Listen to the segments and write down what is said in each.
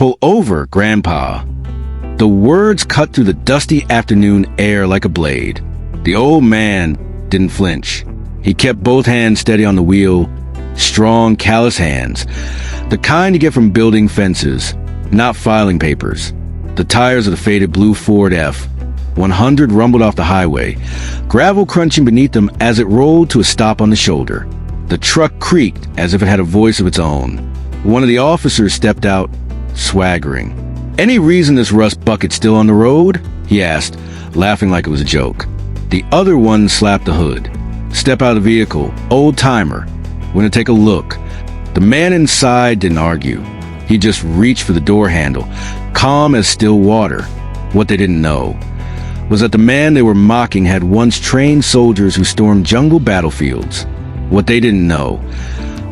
"Pull over, Grandpa." The words cut through the dusty afternoon air like a blade. The old man didn't flinch. He kept both hands steady on the wheel, strong, callous hands, the kind you get from building fences, not filing papers. The tires of the faded blue Ford F-100 rumbled off the highway, gravel crunching beneath them as it rolled to a stop on the shoulder. The truck creaked as if it had a voice of its own. One of the officers stepped out, swaggering. "Any reason this rust bucket's still on the road?" he asked, laughing like it was a joke. The other one slapped the hood. "Step out of the vehicle, old timer. We're gonna take a look." The man inside didn't argue. He just reached for the door handle, calm as still water. What they didn't know was that the man they were mocking had once trained soldiers who stormed jungle battlefields. What they didn't know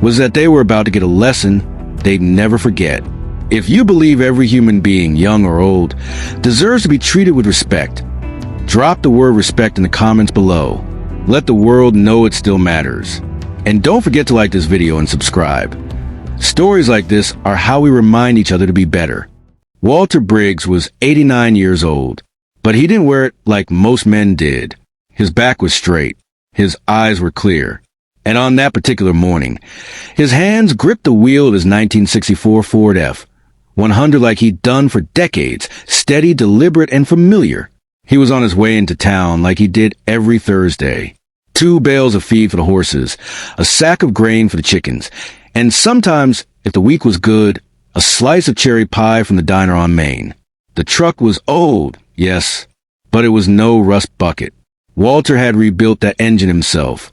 was that they were about to get a lesson they'd never forget. If you believe every human being, young or old, deserves to be treated with respect, drop the word respect in the comments below. Let the world know it still matters. And don't forget to like this video and subscribe. Stories like this are how we remind each other to be better. Walter Briggs was 89 years old, but he didn't wear it like most men did. His back was straight. His eyes were clear. And on that particular morning, his hands gripped the wheel of his 1964 Ford F-100 like he'd done for decades, steady, deliberate, and familiar. He was on his way into town like he did every Thursday. 2 bales of feed for the horses, a sack of grain for the chickens, and sometimes, if the week was good, a slice of cherry pie from the diner on Main. The truck was old, yes, but it was no rust bucket. Walter had rebuilt that engine himself.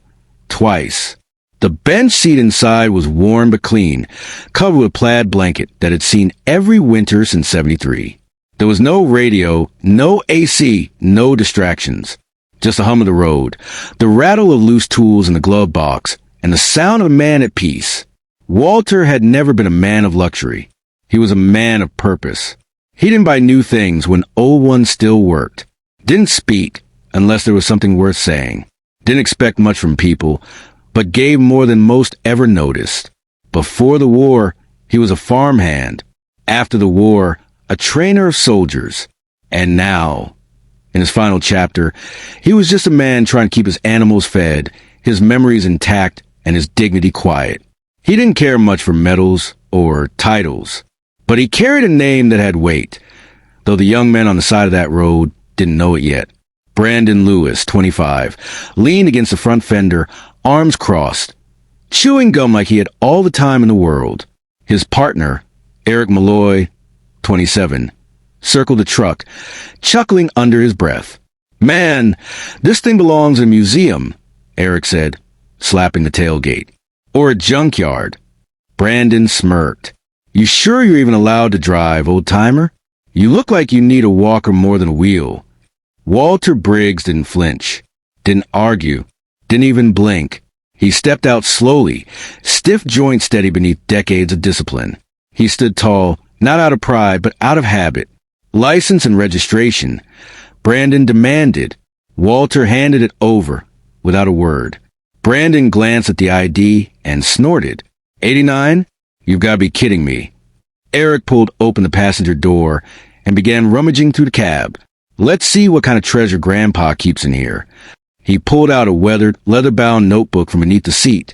Twice. The bench seat inside was warm but clean, covered with a plaid blanket that had seen every winter since '73. There was no radio, no AC, no distractions. Just the hum of the road, the rattle of loose tools in the glove box, and the sound of a man at peace. Walter had never been a man of luxury. He was a man of purpose. He didn't buy new things when old ones still worked. Didn't speak unless there was something worth saying. Didn't expect much from people, but gave more than most ever noticed. Before the war, he was a farmhand. After the war, a trainer of soldiers. And now, in his final chapter, he was just a man trying to keep his animals fed, his memories intact, and his dignity quiet. He didn't care much for medals or titles, but he carried a name that had weight, though the young men on the side of that road didn't know it yet. Brandon Lewis, 25, leaned against the front fender, arms crossed, chewing gum like he had all the time in the world. His partner, Eric Malloy, 27, circled the truck, chuckling under his breath. "Man, this thing belongs in a museum," Eric said, slapping the tailgate. "Or a junkyard." Brandon smirked. "You sure you're even allowed to drive, old-timer? You look like you need a walker more than a wheel." Walter Briggs didn't flinch, didn't argue, didn't even blink. He stepped out slowly, stiff joints steady beneath decades of discipline. He stood tall, not out of pride, but out of habit. License and registration. Brandon demanded. Walter handed it over, without a word. Brandon glanced at the ID and snorted. 89? You've got to be kidding me. Eric pulled open the passenger door and began rummaging through the cab. "Let's see what kind of treasure Grandpa keeps in here." He pulled out a weathered, leather-bound notebook from beneath the seat.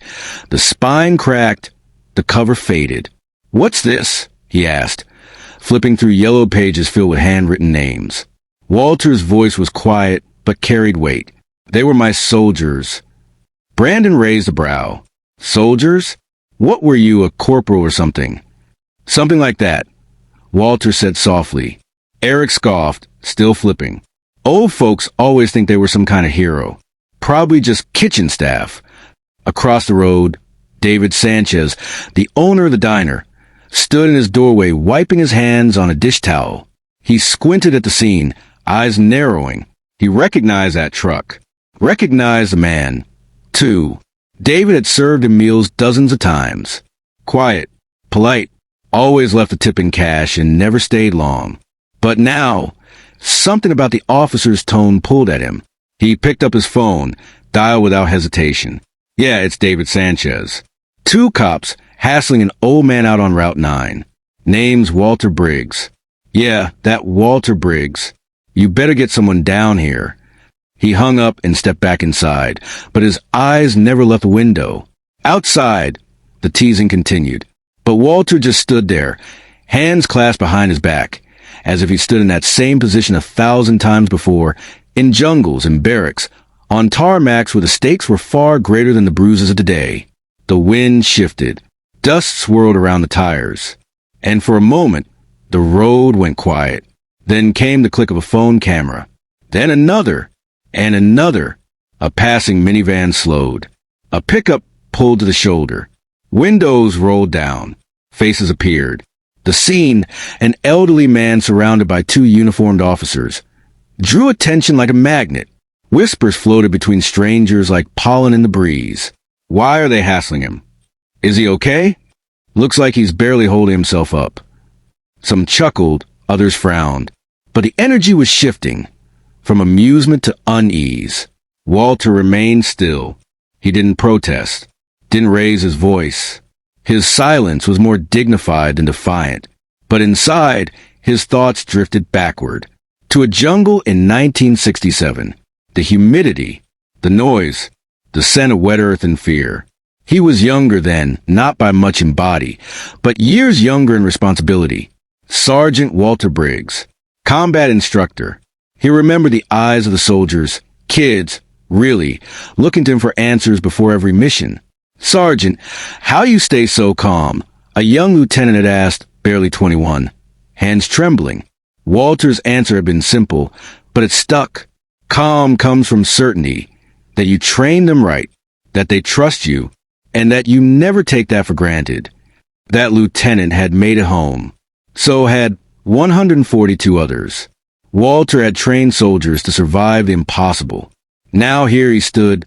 The spine cracked, the cover faded. "What's this?" he asked, flipping through yellow pages filled with handwritten names. Walter's voice was quiet, but carried weight. "They were my soldiers." Brandon raised a brow. "Soldiers? What were you, a corporal or something?" "Something like that," Walter said softly. Eric scoffed, still flipping. "Old folks always think they were some kind of hero. Probably just kitchen staff." Across the road, David Sanchez, the owner of the diner, stood in his doorway wiping his hands on a dish towel. He squinted at the scene, eyes narrowing. He recognized that truck. Recognized the man, too. David had served him meals dozens of times. Quiet, polite, always left a tip in cash and never stayed long. But now, something about the officer's tone pulled at him. He picked up his phone, dialed without hesitation. "Yeah, it's David Sanchez." 2 cops hassling an old man out on Route 9. Name's Walter Briggs. Yeah, that Walter Briggs. You better get someone down here. He hung up and stepped back inside, but his eyes never left the window. Outside, the teasing continued. But Walter just stood there, hands clasped behind his back, as if he stood in that same position 1,000 times before, in jungles and barracks, on tarmacs where the stakes were far greater than the bruises of today. The wind shifted. Dust swirled around the tires. And for a moment, the road went quiet. Then came the click of a phone camera. Then another, and another. A passing minivan slowed. A pickup pulled to the shoulder. Windows rolled down. Faces appeared. The scene, an elderly man surrounded by 2 uniformed officers, drew attention like a magnet. Whispers floated between strangers like pollen in the breeze. Why are they hassling him? Is he okay? Looks like he's barely holding himself up. Some chuckled, others frowned. But the energy was shifting, from amusement to unease. Walter remained still. He didn't protest, didn't raise his voice. His silence was more dignified than defiant. But inside, his thoughts drifted backward, to a jungle in 1967. The humidity, the noise, the scent of wet earth and fear. He was younger then, not by much in body, but years younger in responsibility. Sergeant Walter Briggs, combat instructor. He remembered the eyes of the soldiers, kids, really, looking to him for answers before every mission. Sergeant, how you stay so calm? A young lieutenant had asked, barely 21, hands trembling. Walter's answer had been simple, but it stuck. Calm comes from certainty, that you train them right, that they trust you, and that you never take that for granted. That lieutenant had made it home. So had 142 others. Walter had trained soldiers to survive the impossible. Now here he stood,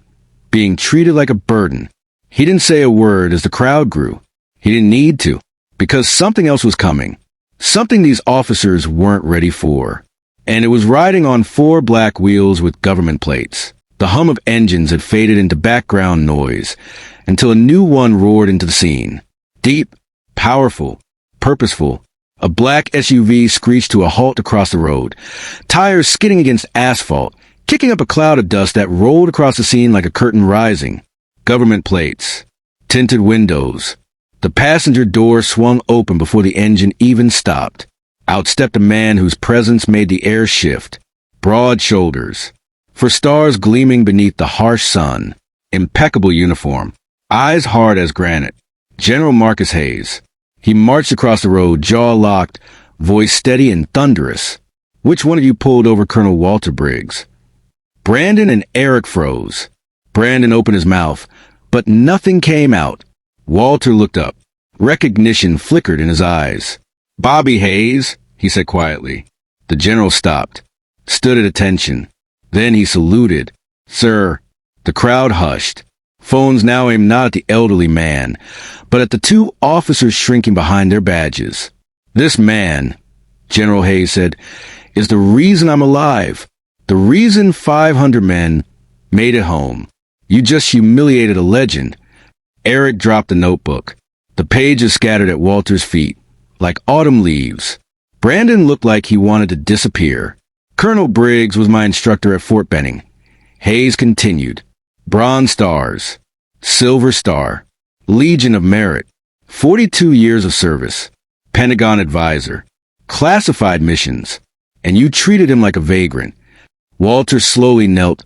being treated like a burden. He didn't say a word as the crowd grew. He didn't need to, because something else was coming. Something these officers weren't ready for. And it was riding on 4 black wheels with government plates. The hum of engines had faded into background noise, until a new one roared into the scene. Deep, powerful, purposeful. A black SUV screeched to a halt across the road, tires skidding against asphalt, kicking up a cloud of dust that rolled across the scene like a curtain rising. Government plates, tinted windows. The passenger door swung open before the engine even stopped. Out stepped a man whose presence made the air shift. Broad shoulders, for stars gleaming beneath the harsh sun. Impeccable uniform, eyes hard as granite. General Marcus Hayes. He marched across the road, jaw locked, voice steady and thunderous. Which one of you pulled over Colonel Walter Briggs? Brandon and Eric froze. Brandon opened his mouth, but nothing came out. Walter looked up. Recognition flickered in his eyes. Bobby Hayes, he said quietly. The general stopped, stood at attention. Then he saluted. Sir. The crowd hushed. Phones now aimed not at the elderly man, but at the 2 officers shrinking behind their badges. This man, General Hayes said, is the reason I'm alive. The reason 500 men made it home. You just humiliated a legend. Eric dropped the notebook. The pages scattered at Walter's feet, like autumn leaves. Brandon looked like he wanted to disappear. Colonel Briggs was my instructor at Fort Benning. Hayes continued. Bronze Stars, Silver Star, Legion of Merit, 42 years of service, Pentagon advisor, classified missions, and you treated him like a vagrant. Walter slowly knelt,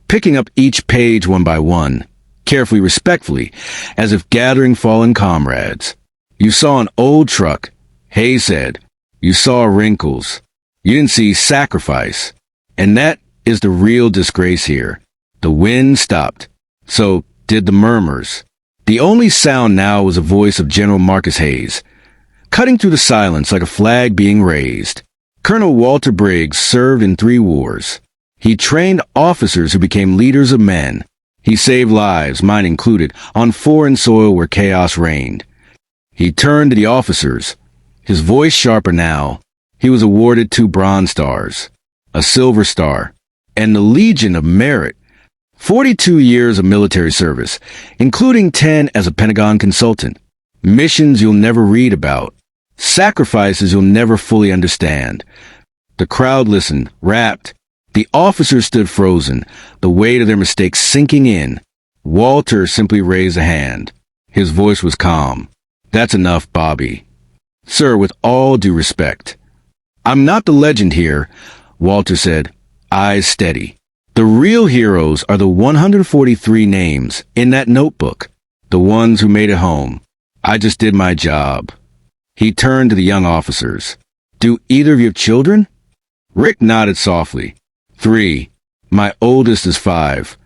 picking up each page one by one, carefully, respectfully, as if gathering fallen comrades. You saw an old truck, Hayes said. You saw wrinkles. You didn't see sacrifice. And that is the real disgrace here. The wind stopped. So did the murmurs. The only sound now was the voice of General Marcus Hayes, cutting through the silence like a flag being raised. Colonel Walter Briggs served in 3 wars. He trained officers who became leaders of men. He saved lives, mine included, on foreign soil where chaos reigned. He turned to the officers, his voice sharper now. He was awarded 2 Bronze Stars, a Silver Star, and the Legion of Merit. 42 years of military service, including 10 as a Pentagon consultant. Missions you'll never read about. Sacrifices you'll never fully understand. The crowd listened, rapt. The officers stood frozen, the weight of their mistakes sinking in. Walter simply raised a hand. His voice was calm. "That's enough, Bobby." "Sir, with all due respect." "I'm not the legend here," Walter said, eyes steady. "The real heroes are the 143 names in that notebook, the ones who made it home. I just did my job." He turned to the young officers. "Do either of you have children?" Rick nodded softly. "3. My oldest is 5.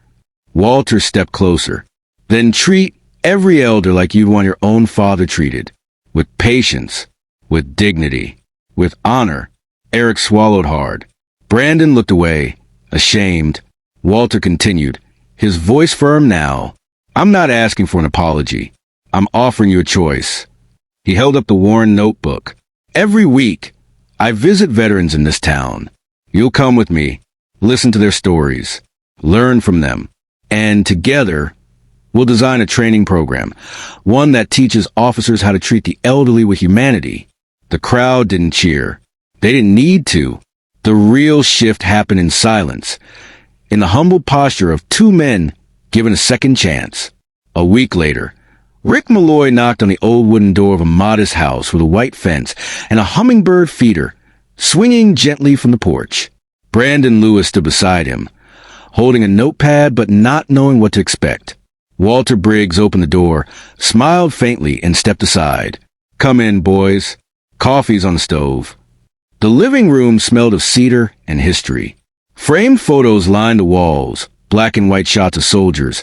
Walter stepped closer. "Then treat every elder like you'd want your own father treated. With patience, with dignity, with honor." Eric swallowed hard. Brandon looked away, ashamed. Walter continued, his voice firm now. "I'm not asking for an apology. I'm offering you a choice." He held up the worn notebook. "Every week, I visit veterans in this town. You'll come with me, listen to their stories, learn from them, and together, we'll design a training program, one that teaches officers how to treat the elderly with humanity." The crowd didn't cheer. They didn't need to. The real shift happened in silence, in the humble posture of 2 men given a second chance. A week later, Rick Malloy knocked on the old wooden door of a modest house with a white fence and a hummingbird feeder, swinging gently from the porch. Brandon Lewis stood beside him, holding a notepad but not knowing what to expect. Walter Briggs opened the door, smiled faintly, and stepped aside. "Come in, boys. Coffee's on the stove." The living room smelled of cedar and history. Framed photos lined the walls, black and white shots of soldiers,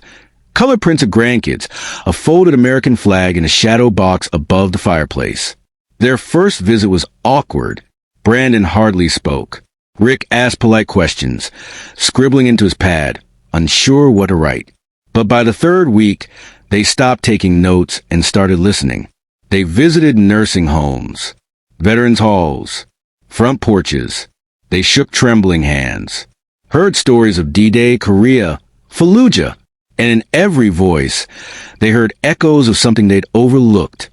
color prints of grandkids, a folded American flag in a shadow box above the fireplace. Their first visit was awkward. Brandon hardly spoke. Rick asked polite questions, scribbling into his pad, unsure what to write. But by the 3rd week, they stopped taking notes and started listening. They visited nursing homes, veterans' halls, front porches. They shook trembling hands, heard stories of D-Day, Korea, Fallujah, and in every voice, they heard echoes of something they'd overlooked: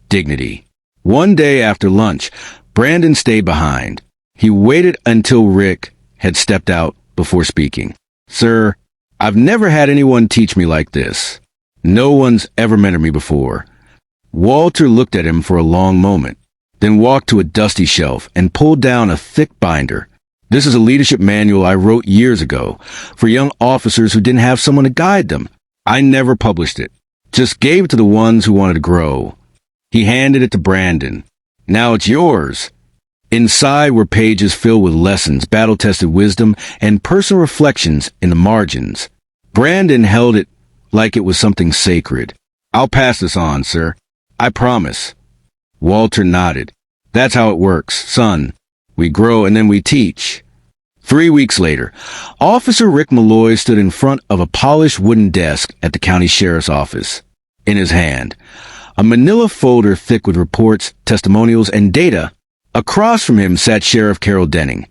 dignity. One day after lunch, Brandon stayed behind. He waited until Rick had stepped out before speaking. "Sir, I've never had anyone teach me like this. No one's ever mentored me before." Walter looked at him for a long moment, then walked to a dusty shelf and pulled down a thick binder. "This is a leadership manual I wrote years ago for young officers who didn't have someone to guide them. I never published it, just gave it to the ones who wanted to grow." He handed it to Brandon. "Now it's yours." Inside were pages filled with lessons, battle-tested wisdom, and personal reflections in the margins. Brandon held it like it was something sacred. "I'll pass this on, sir. I promise." Walter nodded. "That's how it works, son. We grow and then we teach." 3 weeks later, Officer Rick Malloy stood in front of a polished wooden desk at the county sheriff's office. In his hand, a manila folder thick with reports, testimonials, and data. Across from him sat Sheriff Carol Denning,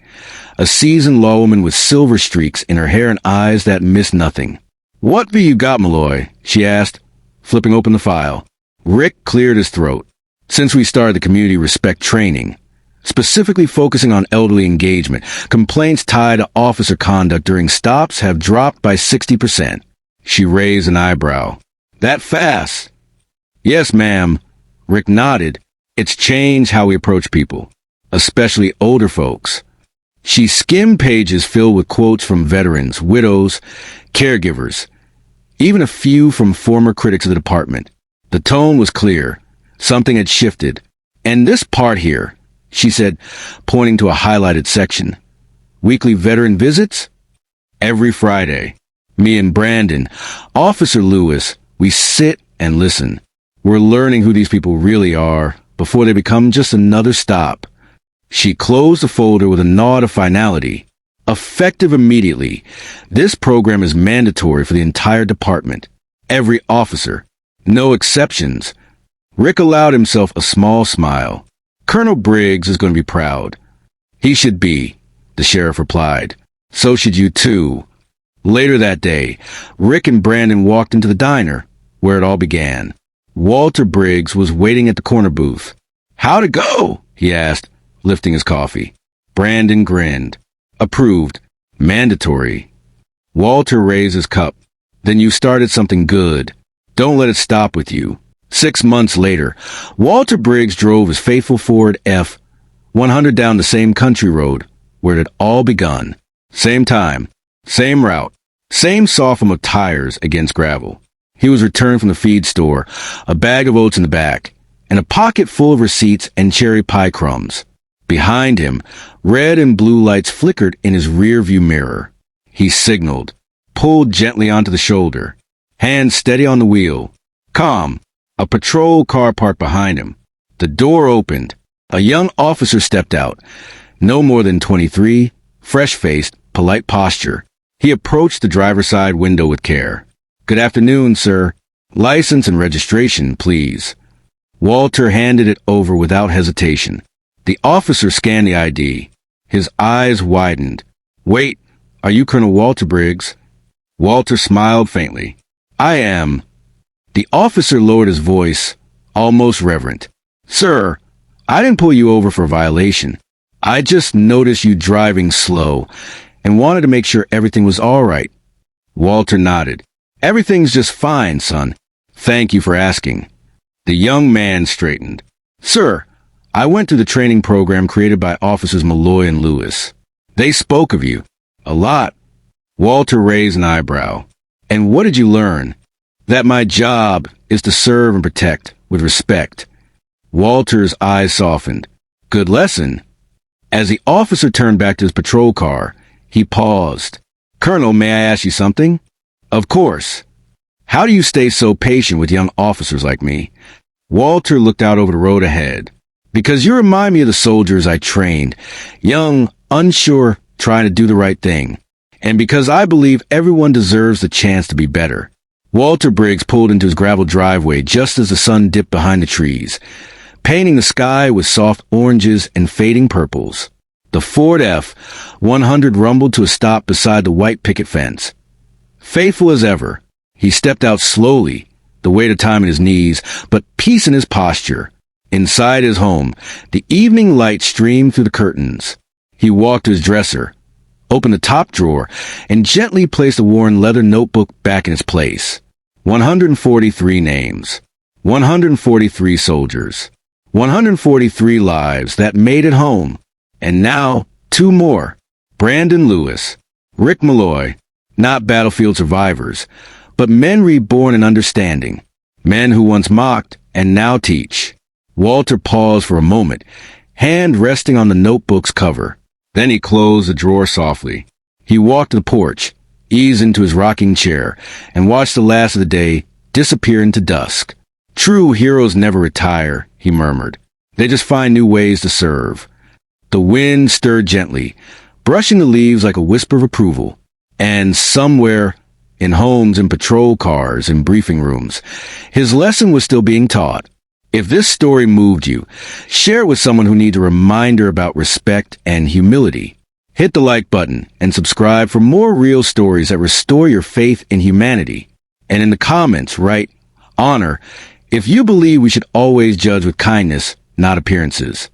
a seasoned lawwoman with silver streaks in her hair and eyes that missed nothing. "What have you got, Malloy?" she asked, flipping open the file. Rick cleared his throat. "Since we started the community respect training, specifically focusing on elderly engagement, complaints tied to officer conduct during stops have dropped by 60%. She raised an eyebrow. "That fast?" "Yes, ma'am." Rick nodded. "It's changed how we approach people, especially older folks." She skimmed pages filled with quotes from veterans, widows, caregivers, even a few from former critics of the department. The tone was clear. Something had shifted. "And this part here," she said, pointing to a highlighted section. "Weekly veteran visits?" "Every Friday. Me and Brandon, Officer Lewis, we sit and listen. We're learning who these people really are before they become just another stop." She closed the folder with a nod of finality. "Effective immediately. This program is mandatory for the entire department. Every officer. No exceptions." Rick allowed himself a small smile. "Colonel Briggs is going to be proud." "He should be," the sheriff replied. "So should you too." Later that day, Rick and Brandon walked into the diner, where it all began. Walter Briggs was waiting at the corner booth. "How'd it go?" he asked, lifting his coffee. Brandon grinned. "Approved. Mandatory." Walter raised his cup. "Then you started something good. Don't let it stop with you." 6 months later, Walter Briggs drove his faithful Ford F-100 down the same country road where it had all begun. Same time, same route, same sophomore of tires against gravel. He was returned from the feed store, a bag of oats in the back, and a pocket full of receipts and cherry pie crumbs. Behind him, red and blue lights flickered in his rear-view mirror. He signaled, pulled gently onto the shoulder, hands steady on the wheel. Calm. A patrol car parked behind him. The door opened. A young officer stepped out, no more than 23, fresh-faced, polite posture. He approached the driver's side window with care. "Good afternoon, sir. License and registration, please." Walter handed it over without hesitation. The officer scanned the ID. His eyes widened. "Wait, are you Colonel Walter Briggs?" Walter smiled faintly. "I am." The officer lowered his voice, almost reverent. "Sir, I didn't pull you over for a violation. I just noticed you driving slow and wanted to make sure everything was all right." Walter nodded. "Everything's just fine, son. Thank you for asking." The young man straightened. "Sir, I went through the training program created by Officers Malloy and Lewis. They spoke of you. A lot." Walter raised an eyebrow. "And what did you learn?" "That my job is to serve and protect with respect." Walter's eyes softened. "Good lesson." As the officer turned back to his patrol car, he paused. "Colonel, may I ask you something?" "Of course." "How do you stay so patient with young officers like me?" Walter looked out over the road ahead. "Because you remind me of the soldiers I trained, young, unsure, trying to do the right thing. And because I believe everyone deserves the chance to be better." Walter Briggs pulled into his gravel driveway just as the sun dipped behind the trees, painting the sky with soft oranges and fading purples. The Ford F-100 rumbled to a stop beside the white picket fence. Faithful as ever, he stepped out slowly, the weight of time in his knees, but peace in his posture. Inside his home, the evening light streamed through the curtains. He walked to his dresser, opened the top drawer, and gently placed the worn leather notebook back in its place. 143 names. 143 soldiers. 143 lives that made it home. And now, 2 more. Brandon Lewis, Rick Malloy, not battlefield survivors, but men reborn in understanding. Men who once mocked and now teach. Walter paused for a moment, hand resting on the notebook's cover. Then he closed the drawer softly. He walked to the porch, eased into his rocking chair, and watched the last of the day disappear into dusk. "True heroes never retire," he murmured. "They just find new ways to serve." The wind stirred gently, brushing the leaves like a whisper of approval. And somewhere, in homes, in patrol cars, in briefing rooms, his lesson was still being taught. If this story moved you, share it with someone who needs a reminder about respect and humility. Hit the like button and subscribe for more real stories that restore your faith in humanity. And in the comments, write, "Honor," if you believe we should always judge with kindness, not appearances.